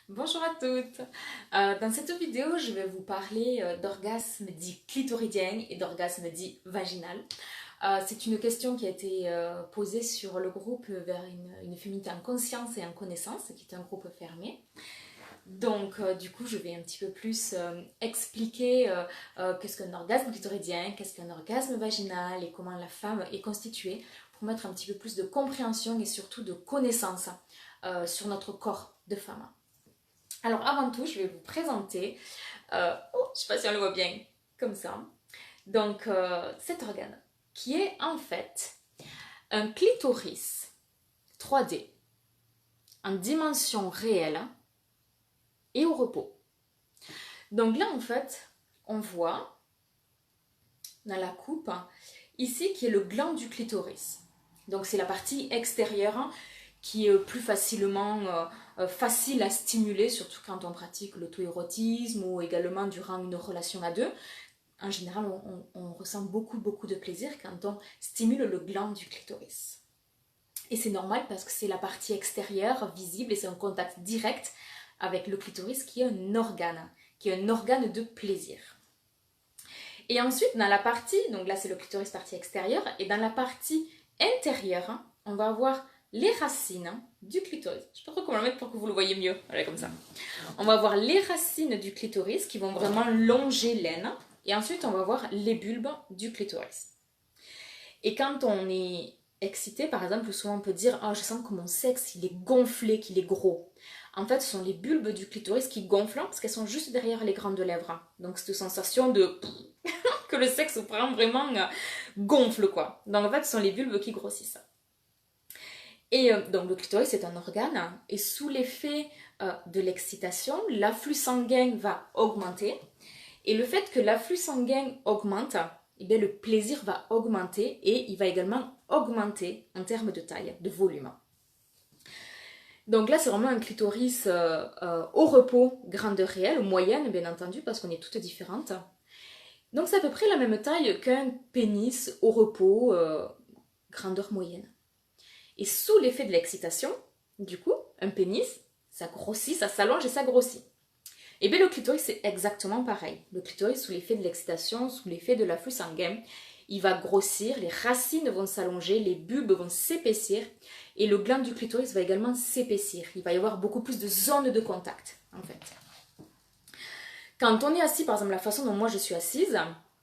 Bonjour à toutes. Dans cette vidéo, je vais vous parler d'orgasme dit clitoridien et d'orgasme dit vaginal. C'est une question qui a été posée sur le groupe vers une féminité en conscience et en connaissance, qui est un groupe fermé. Donc, du coup, je vais un petit peu plus expliquer qu'est-ce qu'un orgasme clitoridien, qu'est-ce qu'un orgasme vaginal et comment la femme est constituée pour mettre un petit peu plus de compréhension et surtout de connaissance sur notre corps de femme. Alors avant tout, je vais vous présenter, je ne sais pas si on le voit bien, comme ça, donc cet organe, qui est en fait un clitoris 3D, en dimension réelle et au repos. Donc là, en fait, on voit dans la coupe, ici, qui est le gland du clitoris. Donc c'est la partie extérieure qui est plus facilement facile à stimuler, surtout quand on pratique l'auto-érotisme ou également durant une relation à deux. En général, on ressent beaucoup de plaisir quand on stimule le gland du clitoris. Et c'est normal parce que c'est la partie extérieure, visible, et c'est un contact direct avec le clitoris qui est un organe de plaisir. Et ensuite, dans la partie, donc là c'est le clitoris partie extérieure, et dans la partie intérieure, on va avoir les racines du clitoris. Je ne sais pas trop comment le mettre pour que vous le voyez mieux. Voilà, comme ça. On va voir les racines du clitoris qui vont vraiment longer l'aine. Et ensuite, on va voir les bulbes du clitoris. Et quand on est excité, par exemple, souvent on peut dire « Ah, je sens que mon sexe, il est gonflé, qu'il est gros ». En fait, ce sont les bulbes du clitoris qui gonflent parce qu'elles sont juste derrière les grandes lèvres. Donc, cette sensation de que le sexe vraiment gonfle, quoi. Donc, en fait, ce sont les bulbes qui grossissent. Et donc le clitoris c'est un organe et sous l'effet de l'excitation, l'afflux sanguin va augmenter. Et le fait que l'afflux sanguin augmente, eh bien, le plaisir va augmenter et il va également augmenter en termes de taille, de volume. Donc là c'est vraiment un clitoris au repos, grandeur réelle, moyenne bien entendu parce qu'on est toutes différentes. Donc c'est à peu près la même taille qu'un pénis au repos, grandeur moyenne. Et sous l'effet de l'excitation, du coup, un pénis, ça grossit, ça s'allonge et ça grossit. Et bien le clitoris, c'est exactement pareil. Le clitoris, sous l'effet de l'excitation, sous l'effet de l'afflux sanguin, il va grossir, les racines vont s'allonger, les bulbes vont s'épaissir et le gland du clitoris va également s'épaissir. Il va y avoir beaucoup plus de zones de contact, en fait. Quand on est assis, par exemple, la façon dont moi je suis assise,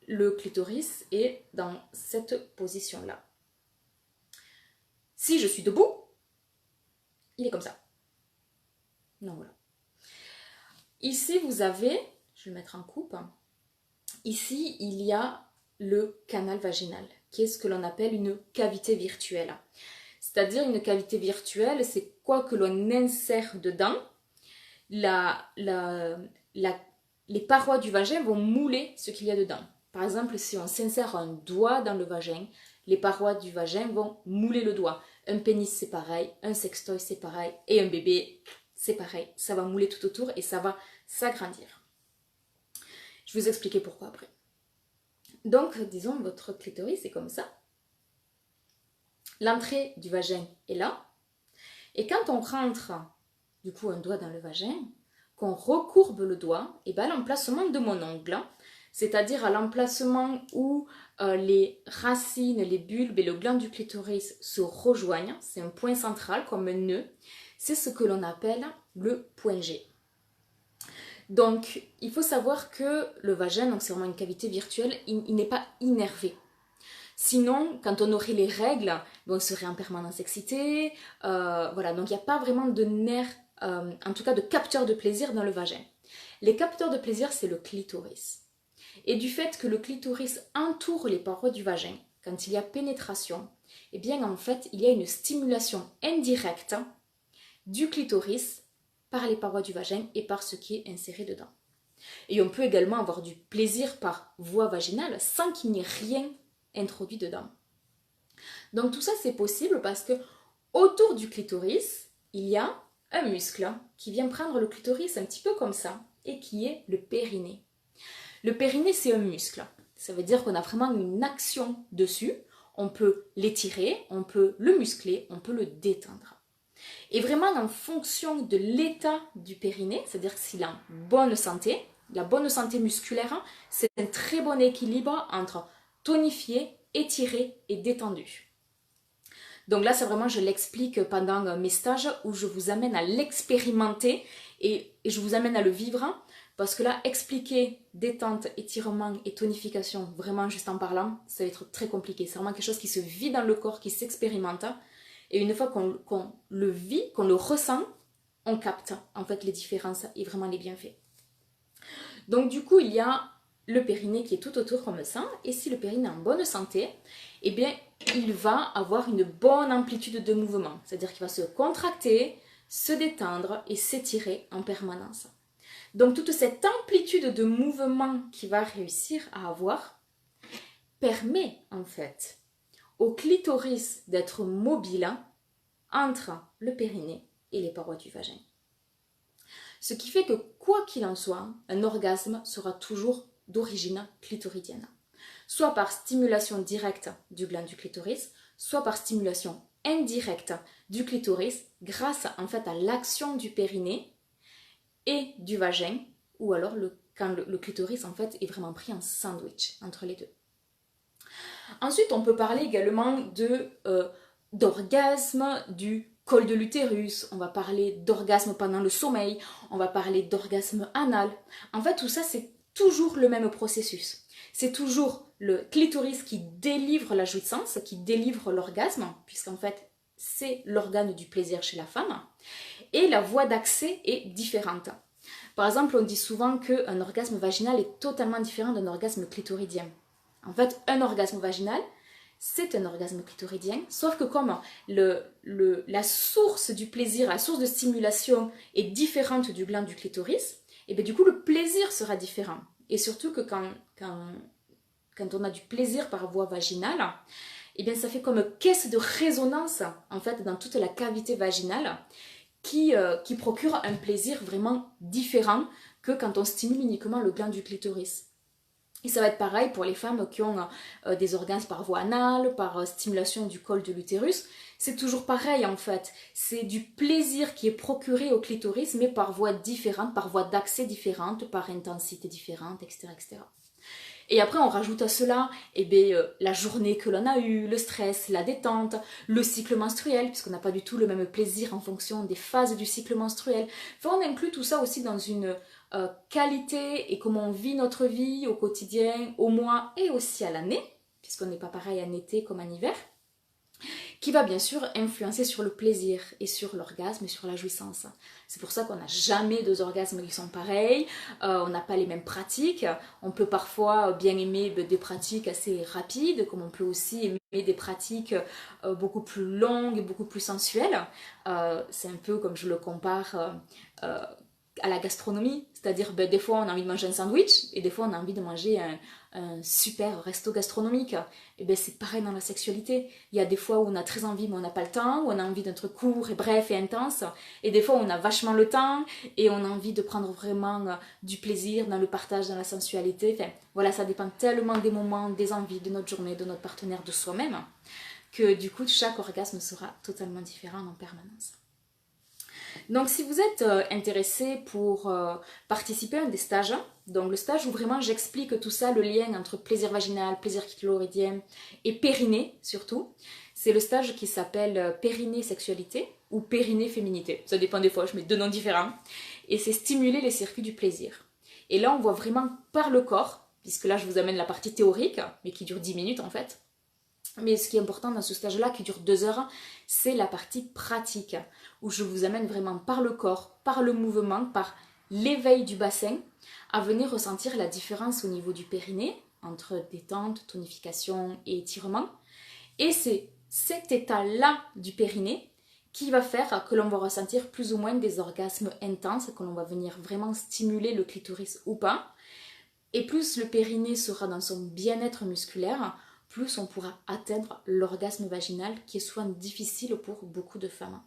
le clitoris est dans cette position-là. Si je suis debout, il est comme ça. Donc voilà. Ici, vous avez, je vais le mettre en coupe, ici, il y a le canal vaginal, qui est ce que l'on appelle une cavité virtuelle. C'est-à-dire une cavité virtuelle, c'est quoi que l'on insère dedans. Les parois du vagin vont mouler ce qu'il y a dedans. Par exemple, si on s'insère un doigt dans le vagin, les parois du vagin vont mouler le doigt. Un pénis, c'est pareil, un sextoy, c'est pareil, et un bébé, c'est pareil. Ça va mouler tout autour et ça va s'agrandir. Je vais vous expliquer pourquoi après. Donc, disons, votre clitoris, c'est comme ça. L'entrée du vagin est là. Et quand on rentre, du coup, un doigt dans le vagin, qu'on recourbe le doigt, et bien à l'emplacement de mon ongle, c'est-à-dire à l'emplacement où les racines, les bulbes et le gland du clitoris se rejoignent, c'est un point central comme un nœud, c'est ce que l'on appelle le point G. Donc, il faut savoir que le vagin, donc c'est vraiment une cavité virtuelle, il n'est pas innervé. Sinon, quand on aurait les règles, on serait en permanence excité. Voilà, donc il n'y a pas vraiment de nerfs, en tout cas de capteurs de plaisir dans le vagin. Les capteurs de plaisir, c'est le clitoris. Et du fait que le clitoris entoure les parois du vagin, quand il y a pénétration, eh bien en fait, il y a une stimulation indirecte du clitoris par les parois du vagin et par ce qui est inséré dedans. Et on peut également avoir du plaisir par voie vaginale sans qu'il n'y ait rien introduit dedans. Donc tout ça c'est possible parce que autour du clitoris, il y a un muscle qui vient prendre le clitoris un petit peu comme ça et qui est le périnée. Le périnée c'est un muscle. Ça veut dire qu'on a vraiment une action dessus. On peut l'étirer, on peut le muscler, on peut le détendre. Et vraiment en fonction de l'état du périnée, c'est-à-dire s'il est en bonne santé, la bonne santé musculaire, c'est un très bon équilibre entre tonifié, étiré et détendu. Donc là, c'est vraiment, je l'explique pendant mes stages où je vous amène à l'expérimenter et je vous amène à le vivre. Parce que là, expliquer détente, étirement et tonification, vraiment juste en parlant, ça va être très compliqué. C'est vraiment quelque chose qui se vit dans le corps, qui s'expérimente. Et une fois qu'on le vit, qu'on le ressent, on capte en fait les différences et vraiment les bienfaits. Donc du coup, il y a le périnée qui est tout autour comme ça. Et si le périnée est en bonne santé, eh bien, il va avoir une bonne amplitude de mouvement. C'est-à-dire qu'il va se contracter, se détendre et s'étirer en permanence. Donc toute cette amplitude de mouvement qu'il va réussir à avoir permet en fait au clitoris d'être mobile entre le périnée et les parois du vagin. Ce qui fait que quoi qu'il en soit, un orgasme sera toujours d'origine clitoridienne. Soit par stimulation directe du gland du clitoris, soit par stimulation indirecte du clitoris grâce en fait à l'action du périnée et du vagin, ou alors quand le clitoris en fait est vraiment pris en sandwich entre les deux. Ensuite, on peut parler également d'orgasme du col de l'utérus, on va parler d'orgasme pendant le sommeil, on va parler d'orgasme anal. En fait, tout ça, c'est toujours le même processus. C'est toujours le clitoris qui délivre la jouissance, qui délivre l'orgasme, puisqu'en fait, c'est l'organe du plaisir chez la femme, et la voie d'accès est différente. Par exemple, on dit souvent qu'un orgasme vaginal est totalement différent d'un orgasme clitoridien. En fait, un orgasme vaginal, c'est un orgasme clitoridien, sauf que comme la source du plaisir, la source de stimulation est différente du gland du clitoris, et bien du coup le plaisir sera différent. Et surtout que quand on a du plaisir par voie vaginale, et bien ça fait comme caisse de résonance en fait dans toute la cavité vaginale qui procure un plaisir vraiment différent que quand on stimule uniquement le gland du clitoris. Et ça va être pareil pour les femmes qui ont des orgasmes par voie anale, par stimulation du col de l'utérus. C'est toujours pareil en fait. C'est du plaisir qui est procuré au clitoris, mais par voie différente, par voie d'accès différente, par intensité différente, etc., etc. Et après, on rajoute à cela la journée que l'on a eue, le stress, la détente, le cycle menstruel, puisqu'on n'a pas du tout le même plaisir en fonction des phases du cycle menstruel. Enfin, on inclut tout ça aussi dans une qualité et comment on vit notre vie au quotidien, au mois et aussi à l'année, puisqu'on n'est pas pareil en été comme en hiver, qui va bien sûr influencer sur le plaisir et sur l'orgasme et sur la jouissance. C'est pour ça qu'on n'a jamais deux orgasmes qui sont pareils, on n'a pas les mêmes pratiques, on peut parfois bien aimer des pratiques assez rapides, comme on peut aussi aimer des pratiques beaucoup plus longues et beaucoup plus sensuelles. C'est un peu comme je le compare à la gastronomie, c'est-à-dire des fois on a envie de manger un sandwich et des fois on a envie de manger un super resto gastronomique. Et bien c'est pareil dans la sexualité. Il y a des fois où on a très envie mais on n'a pas le temps, où on a envie d'un truc court et bref et intense, et des fois où on a vachement le temps et on a envie de prendre vraiment du plaisir dans le partage, dans la sensualité. Enfin voilà, ça dépend tellement des moments, des envies, de notre journée, de notre partenaire, de soi-même, que du coup chaque orgasme sera totalement différent en permanence. Donc si vous êtes intéressé pour participer à un des stages, donc le stage où vraiment j'explique tout ça, le lien entre plaisir vaginal, plaisir clitoridien et périnée surtout, c'est le stage qui s'appelle périnée sexualité ou périnée féminité. Ça dépend des fois, je mets deux noms différents. Et c'est stimuler les circuits du plaisir. Et là on voit vraiment par le corps, puisque là je vous amène la partie théorique, mais qui dure 10 minutes en fait. Mais ce qui est important dans ce stage-là, qui dure 2 heures, c'est la partie pratique, où je vous amène vraiment par le corps, par le mouvement, par l'éveil du bassin, à venir ressentir la différence au niveau du périnée, entre détente, tonification et étirement. Et c'est cet état-là du périnée qui va faire que l'on va ressentir plus ou moins des orgasmes intenses, que l'on va venir vraiment stimuler le clitoris ou pas. Et plus le périnée sera dans son bien-être musculaire, plus on pourra atteindre l'orgasme vaginal qui est souvent difficile pour beaucoup de femmes.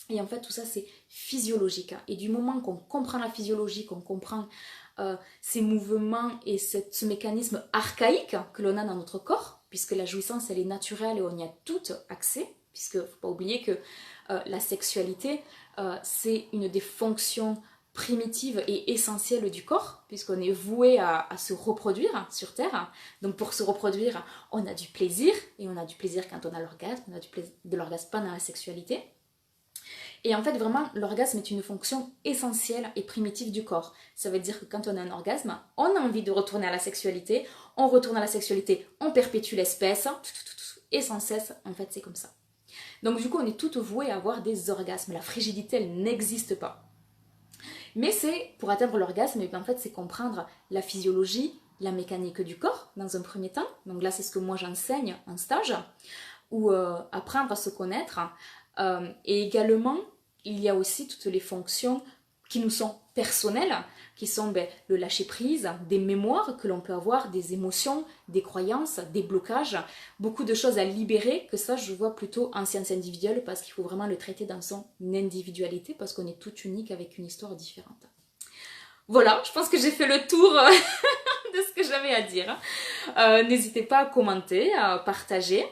Et en fait, tout ça, c'est physiologique. Et du moment qu'on comprend la physiologie, qu'on comprend ces mouvements et ce mécanisme archaïque que l'on a dans notre corps, puisque la jouissance, elle est naturelle et on y a tout accès, puisque faut pas oublier que la sexualité, c'est une des fonctions primitive et essentielle du corps, puisqu'on est voué à se reproduire sur Terre. Donc pour se reproduire, on a du plaisir, et on a du plaisir quand on a l'orgasme, on a de l'orgasme pendant la sexualité. Et en fait, vraiment, l'orgasme est une fonction essentielle et primitive du corps. Ça veut dire que quand on a un orgasme, on a envie de retourner à la sexualité, on retourne à la sexualité, on perpétue l'espèce, et sans cesse, en fait, c'est comme ça. Donc du coup, on est toutes vouées à avoir des orgasmes. La frigidité, elle n'existe pas. Mais c'est, pour atteindre l'orgasme, en fait, c'est comprendre la physiologie, la mécanique du corps, dans un premier temps. Donc là, c'est ce que moi j'enseigne en stage, ou apprendre à se connaître. Et également, il y a aussi toutes les fonctions qui nous sont personnelles, qui sont le lâcher-prise, des mémoires que l'on peut avoir, des émotions, des croyances, des blocages, beaucoup de choses à libérer, que ça je vois plutôt en sciences individuelles parce qu'il faut vraiment le traiter dans son individualité parce qu'on est toutes uniques avec une histoire différente. Voilà, je pense que j'ai fait le tour de ce que j'avais à dire. N'hésitez pas à commenter, à partager.